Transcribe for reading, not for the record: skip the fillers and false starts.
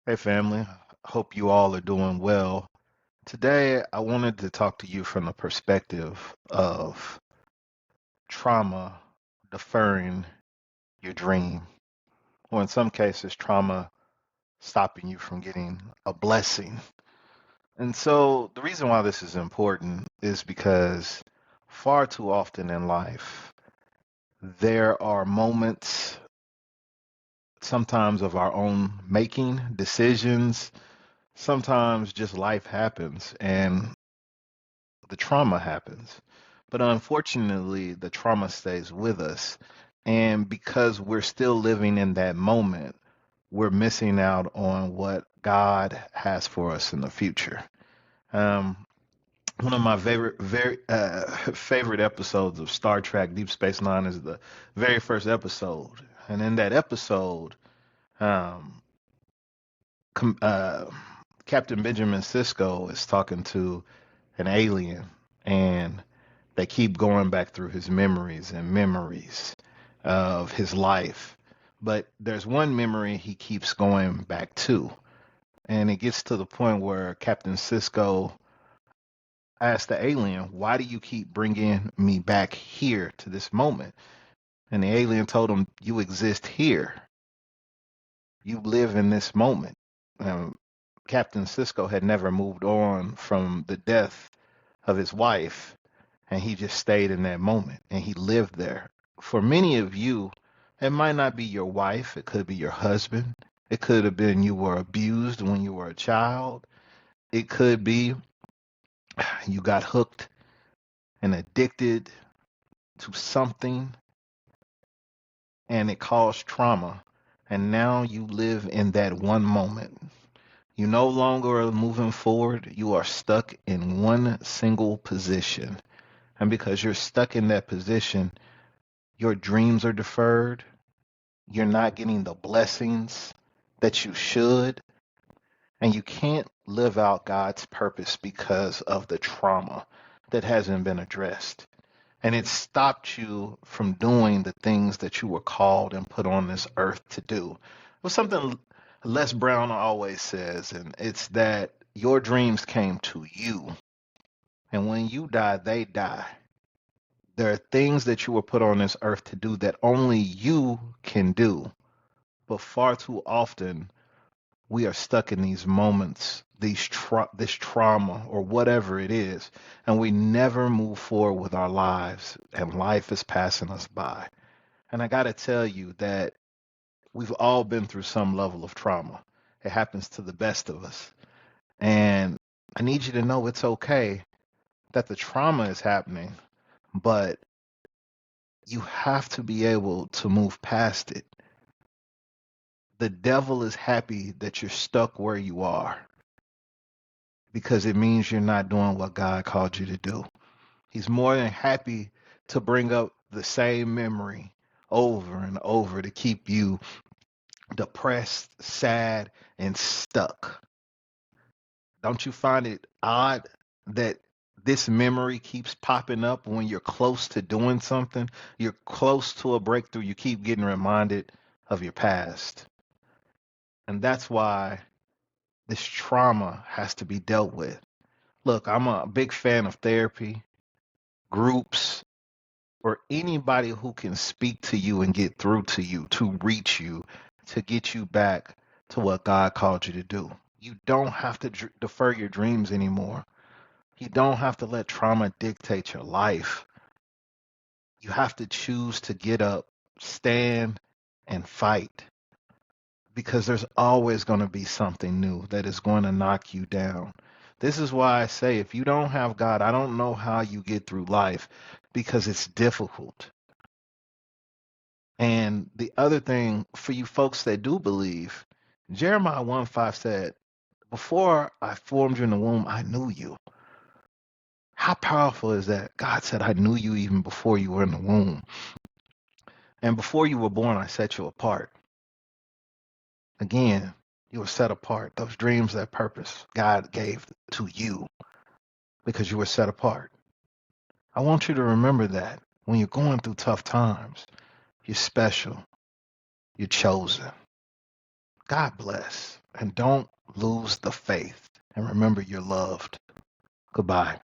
Hey, family. Hope you all are doing well. Today, I wanted to talk to you from the perspective of trauma deferring your dream, or in some cases, trauma stopping you from getting a blessing. And so, the reason why this is important is because far too often in life, there are moments, sometimes of our own making, decisions, sometimes just life happens, and the trauma happens. But unfortunately, the trauma stays with us. And because we're still living in that moment, we're missing out on what God has for us in the future. Um, One of my favorite episodes of Star Trek Deep Space Nine is the very first episode. And in that episode, um, com- uh, Captain Benjamin Sisko is talking to an alien, and they keep going back through his memories and memories of his life. But there's one memory he keeps going back to, and it gets to the point where Captain Sisko asks the alien, "Why do you keep bringing me back here to this moment?" And the alien told him, "You exist here. You live in this moment." Um, Captain Sisko had never moved on from the death of his wife, and he just stayed in that moment and he lived there. For many of you, it might not be your wife, it could be your husband, it could have been you were abused when you were a child, it could be you got hooked and addicted to something and it caused trauma, and now you live in that one moment. You no longer are moving forward, you are stuck in one single position. And because you're stuck in that position, your dreams are deferred. You're not getting the blessings that you should. And you can't live out God's purpose because of the trauma that hasn't been addressed. And it stopped you from doing the things that you were called and put on this earth to do. It was something Les Brown always says, and it's that your dreams came to you. And when you die, they die. There are things that you were put on this earth to do that only you can do. But far too often, we are stuck in these moments, this trauma or whatever it is, and we never move forward with our lives, and life is passing us by. And I got to tell you that we've all been through some level of trauma. It happens to the best of us. And I need you to know it's okay that the trauma is happening, but you have to be able to move past it. The devil is happy that you're stuck where you are because it means you're not doing what God called you to do. He's more than happy to bring up the same memory over and over to keep you depressed, sad, and stuck. Don't you find it odd that this memory keeps popping up when you're close to doing something? You're close to a breakthrough, you keep getting reminded of your past. And that's why this trauma has to be dealt with. Look, I'm a big fan of therapy, groups, or anybody who can speak to you and get through to you, to reach you, to get you back to what God called you to do. You don't have to defer your dreams anymore. You don't have to let trauma dictate your life. You have to choose to get up, stand, and fight because there's always going to be something new that is going to knock you down. This is why I say if you don't have God, I don't know how you get through life because it's difficult. And the other thing for you folks that do believe, Jeremiah 1:5 said, "Before I formed you in the womb, I knew you." How powerful is that? God said, "I knew you even before you were in the womb. And before you were born, I set you apart." Again, you were set apart. Those dreams, that purpose, God gave to you because you were set apart. I want you to remember that when you're going through tough times, you're special, you're chosen. God bless. And don't lose the faith. And remember, you're loved. Goodbye.